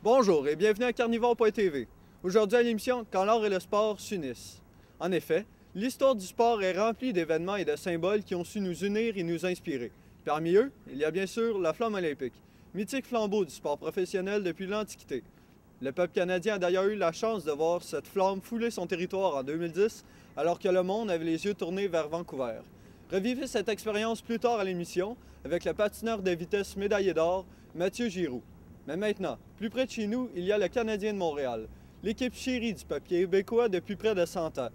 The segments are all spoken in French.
Bonjour et bienvenue à Carnivore.tv. Aujourd'hui à l'émission Quand l'art et le sport s'unissent. En effet, l'histoire du sport est remplie d'événements et de symboles qui ont su nous unir et nous inspirer. Parmi eux, il y a bien sûr la flamme olympique, mythique flambeau du sport professionnel depuis l'Antiquité. Le peuple canadien a d'ailleurs eu la chance de voir cette flamme fouler son territoire en 2010, alors que le monde avait les yeux tournés vers Vancouver. Revivez cette expérience plus tard à l'émission avec le patineur de vitesse médaillé d'or, Mathieu Giroux. Mais maintenant, plus près de chez nous, il y a le Canadien de Montréal, l'équipe chérie du peuple québécois depuis près de 100 ans.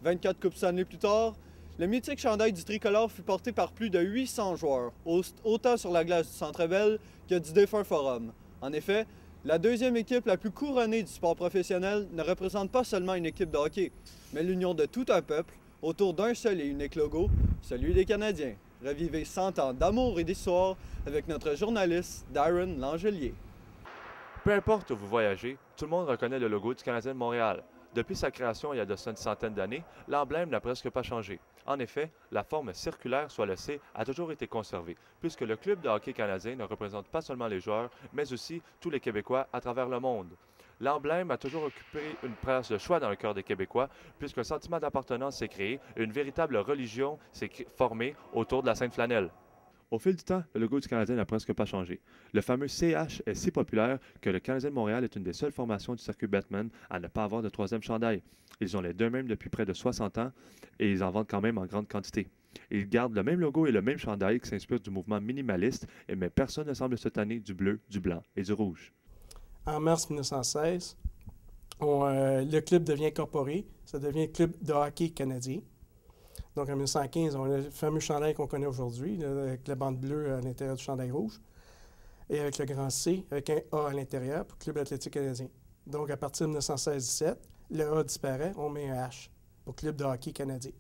24 Coupes Stanley plus tard, le mythique chandail du tricolore fut porté par plus de 800 joueurs, autant sur la glace du Centre Bell que du défunt Forum. En effet, la deuxième équipe la plus couronnée du sport professionnel ne représente pas seulement une équipe de hockey, mais l'union de tout un peuple autour d'un seul et unique logo, celui des Canadiens. Revivez 100 ans d'amour et d'histoire avec notre journaliste Darren Langelier. Peu importe où vous voyagez, tout le monde reconnaît le logo du Canadien de Montréal. Depuis sa création il y a de ça une centaine d'années, l'emblème n'a presque pas changé. En effet, la forme circulaire, soit le C, a toujours été conservée, puisque le club de hockey canadien ne représente pas seulement les joueurs, mais aussi tous les Québécois à travers le monde. L'emblème a toujours occupé une place de choix dans le cœur des Québécois, puisqu'un sentiment d'appartenance s'est créé et une véritable religion s'est formée autour de la Sainte Flanelle. Au fil du temps, le logo du Canadien n'a presque pas changé. Le fameux CH est si populaire que le Canadien de Montréal est une des seules formations du circuit Batman à ne pas avoir de troisième chandail. Ils ont les deux mêmes depuis près de 60 ans et ils en vendent quand même en grande quantité. Ils gardent le même logo et le même chandail qui s'inspire du mouvement minimaliste, mais personne ne semble se tanner du bleu, du blanc et du rouge. En mars 1916, le club devient incorporé. Ça devient le club de hockey canadien. Donc, en 1915, on a le fameux chandail qu'on connaît aujourd'hui, là, avec la bande bleue à l'intérieur du chandail rouge, et avec le grand C, avec un A à l'intérieur, pour Club athlétique canadien. Donc, à partir de 1916-17, le A disparaît, on met un H pour Club de hockey canadien.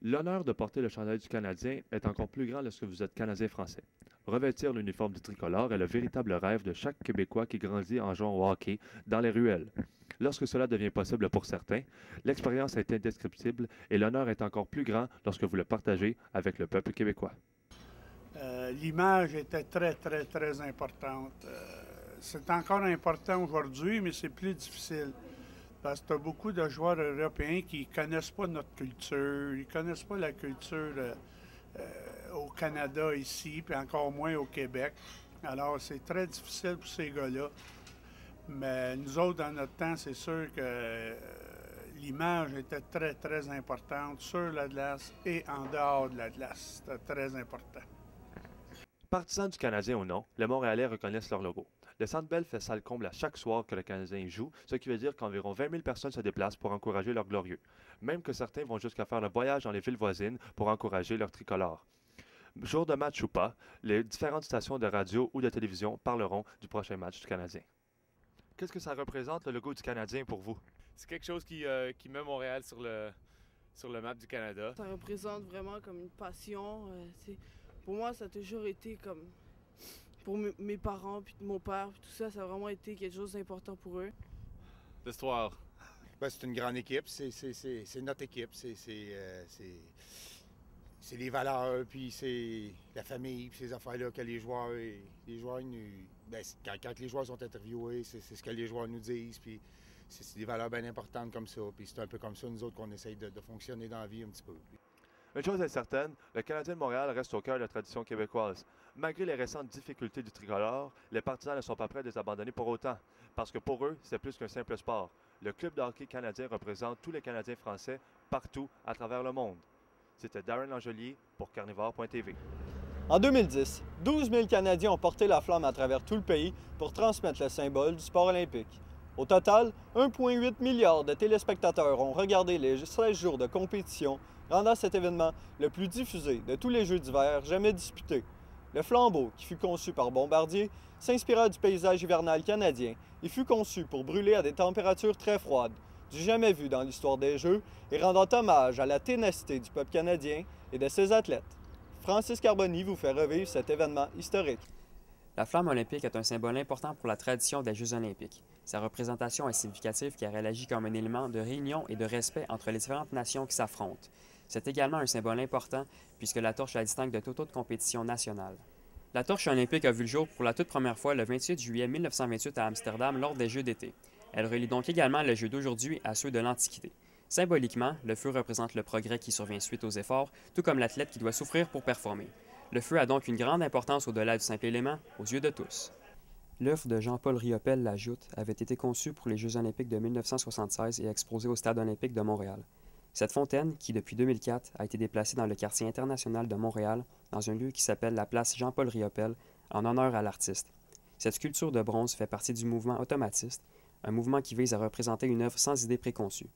L'honneur de porter le chandail du Canadien est encore plus grand lorsque vous êtes Canadien français. Revêtir l'uniforme du tricolore est le véritable rêve de chaque Québécois qui grandit en jouant au hockey dans les ruelles. Lorsque cela devient possible pour certains, l'expérience est indescriptible et l'honneur est encore plus grand lorsque vous le partagez avec le peuple québécois. L'image était très importante. C'est encore important aujourd'hui, mais c'est plus difficile. Parce que tu as beaucoup de joueurs européens qui ne connaissent pas notre culture, ils ne connaissent pas la culture au Canada ici, puis encore moins au Québec. Alors, c'est très difficile pour ces gars-là. Mais nous autres, dans notre temps, c'est sûr que l'image était très importante sur la glace et en dehors de la glace. C'était très important. Partisans du Canadien ou non, les Montréalais reconnaissent leur logo. Le Centre Bell fait salle comble à chaque soir que le Canadien joue, ce qui veut dire qu'environ 20 000 personnes se déplacent pour encourager leurs glorieux. Même que certains vont jusqu'à faire le voyage dans les villes voisines pour encourager leur tricolore. Jour de match ou pas, les différentes stations de radio ou de télévision parleront du prochain match du Canadien. Qu'est-ce que ça représente, le logo du Canadien, pour vous? C'est quelque chose qui met Montréal sur le map du Canada. Ça représente vraiment comme une passion. Pour moi, ça a toujours été comme... Pour mes parents, puis mon père, puis tout ça, ça a vraiment été quelque chose d'important pour eux. L'histoire. Ben, c'est une grande équipe, c'est notre équipe, c'est les valeurs, puis c'est la famille, puis ces affaires-là que les joueurs ben, quand les joueurs sont interviewés, c'est ce que les joueurs nous disent, puis c'est des valeurs bien importantes comme ça, puis c'est un peu comme ça, nous autres, qu'on essaye de fonctionner dans la vie un petit peu. Une chose est certaine, le Canadien de Montréal reste au cœur de la tradition québécoise. Malgré les récentes difficultés du tricolore, les partisans ne sont pas prêts de les abandonner pour autant, parce que pour eux, c'est plus qu'un simple sport. Le club de hockey canadien représente tous les Canadiens français partout à travers le monde. C'était Darren Langelier pour Carnivore.tv. En 2010, 12 000 Canadiens ont porté la flamme à travers tout le pays pour transmettre le symbole du sport olympique. Au total, 1,8 milliard de téléspectateurs ont regardé les 16 jours de compétition, rendant cet événement le plus diffusé de tous les Jeux d'hiver jamais disputés. Le flambeau, qui fut conçu par Bombardier, s'inspira du paysage hivernal canadien et fut conçu pour brûler à des températures très froides, du jamais vu dans l'histoire des Jeux, et rendant hommage à la ténacité du peuple canadien et de ses athlètes. Francis Carboni vous fait revivre cet événement historique. La flamme olympique est un symbole important pour la tradition des Jeux olympiques. Sa représentation est significative car elle agit comme un élément de réunion et de respect entre les différentes nations qui s'affrontent. C'est également un symbole important puisque la torche la distingue de toute autre compétition nationale. La torche olympique a vu le jour pour la toute première fois le 28 juillet 1928 à Amsterdam lors des Jeux d'été. Elle relie donc également les Jeux d'aujourd'hui à ceux de l'Antiquité. Symboliquement, le feu représente le progrès qui survient suite aux efforts, tout comme l'athlète qui doit souffrir pour performer. Le feu a donc une grande importance au-delà du simple élément, aux yeux de tous. L'œuvre de Jean-Paul Riopel, La Joute, avait été conçue pour les Jeux olympiques de 1976 et exposée au Stade olympique de Montréal. Cette fontaine, qui depuis 2004 a été déplacée dans le quartier international de Montréal, dans un lieu qui s'appelle la place Jean-Paul Riopel, en honneur à l'artiste. Cette sculpture de bronze fait partie du mouvement automatiste, un mouvement qui vise à représenter une œuvre sans idée préconçue.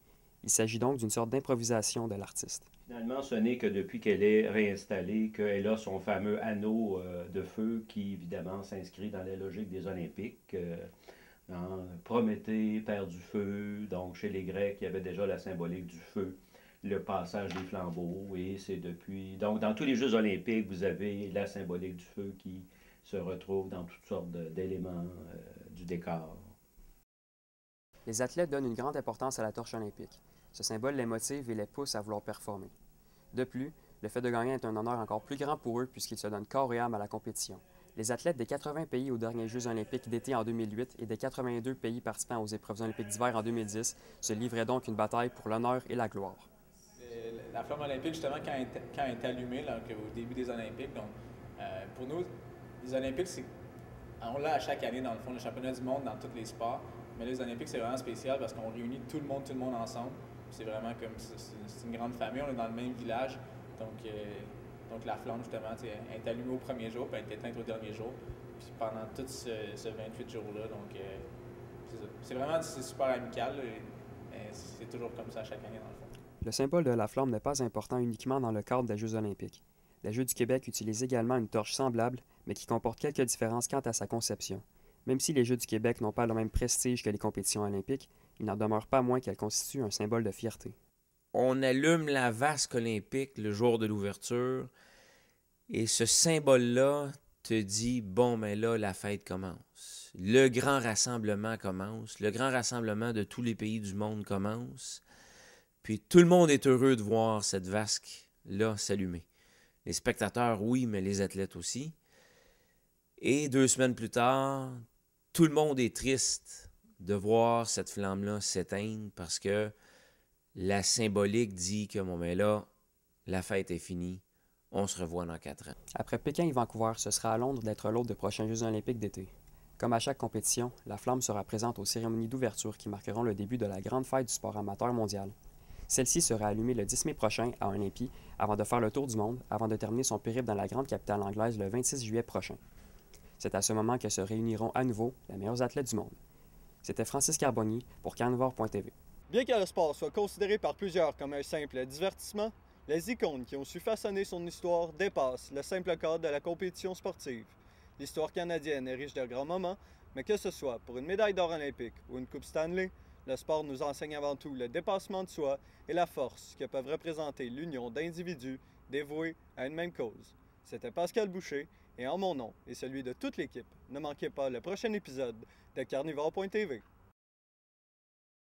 Il s'agit donc d'une sorte d'improvisation de l'artiste. Finalement, ce n'est que depuis qu'elle est réinstallée qu'elle a son fameux anneau de feu qui, évidemment, s'inscrit dans la logique des Olympiques. Prométhée, père du feu, donc chez les Grecs, il y avait déjà la symbolique du feu, le passage des flambeaux, et c'est depuis... Donc, dans tous les Jeux olympiques, vous avez la symbolique du feu qui se retrouve dans toutes sortes d'éléments du décor. Les athlètes donnent une grande importance à la torche olympique. Ce symbole les motive et les pousse à vouloir performer. De plus, le fait de gagner est un honneur encore plus grand pour eux puisqu'ils se donnent corps et âme à la compétition. Les athlètes des 80 pays aux derniers Jeux olympiques d'été en 2008 et des 82 pays participants aux épreuves olympiques d'hiver en 2010 se livraient donc une bataille pour l'honneur et la gloire. La flamme olympique, justement, quand elle est allumée là, au début des Olympiques, donc, pour nous, les Olympiques, on l'a à chaque année, dans le fond, le championnat du monde dans tous les sports. Mais les Olympiques, c'est vraiment spécial parce qu'on réunit tout le monde ensemble. C'est vraiment comme, c'est une grande famille, on est dans le même village. Donc la flamme, justement, elle est allumée au premier jour, puis elle est éteinte au dernier jour. Puis pendant tout ce 28 jours-là, donc c'est vraiment super amical. C'est toujours comme ça chaque année, dans le fond. Le symbole de la flamme n'est pas important uniquement dans le cadre des Jeux olympiques. Les Jeux du Québec utilisent également une torche semblable, mais qui comporte quelques différences quant à sa conception. Même si les Jeux du Québec n'ont pas le même prestige que les compétitions olympiques, il n'en demeure pas moins qu'elles constituent un symbole de fierté. On allume la vasque olympique le jour de l'ouverture et ce symbole-là te dit, bon, mais là, la fête commence. Le grand rassemblement commence. Le grand rassemblement de tous les pays du monde commence. Puis tout le monde est heureux de voir cette vasque-là s'allumer. Les spectateurs, oui, mais les athlètes aussi. Et 2 semaines plus tard, tout le monde est triste de voir cette flamme-là s'éteindre parce que la symbolique dit que, bon, mais là, la fête est finie, on se revoit dans 4 ans. Après Pékin et Vancouver, ce sera à Londres d'être l'hôte des prochains Jeux olympiques d'été. Comme à chaque compétition, la flamme sera présente aux cérémonies d'ouverture qui marqueront le début de la grande fête du sport amateur mondial. Celle-ci sera allumée le 10 mai prochain à Olympie avant de faire le tour du monde, avant de terminer son périple dans la grande capitale anglaise le 26 juillet prochain. C'est à ce moment que se réuniront à nouveau les meilleurs athlètes du monde. C'était Francis Carboni pour Carnivore.tv. Bien que le sport soit considéré par plusieurs comme un simple divertissement, les icônes qui ont su façonner son histoire dépassent le simple cadre de la compétition sportive. L'histoire canadienne est riche de grands moments, mais que ce soit pour une médaille d'or olympique ou une Coupe Stanley, le sport nous enseigne avant tout le dépassement de soi et la force que peuvent représenter l'union d'individus dévoués à une même cause. C'était Pascal Boucher, et en mon nom et celui de toute l'équipe, ne manquez pas le prochain épisode de Carnivore.tv.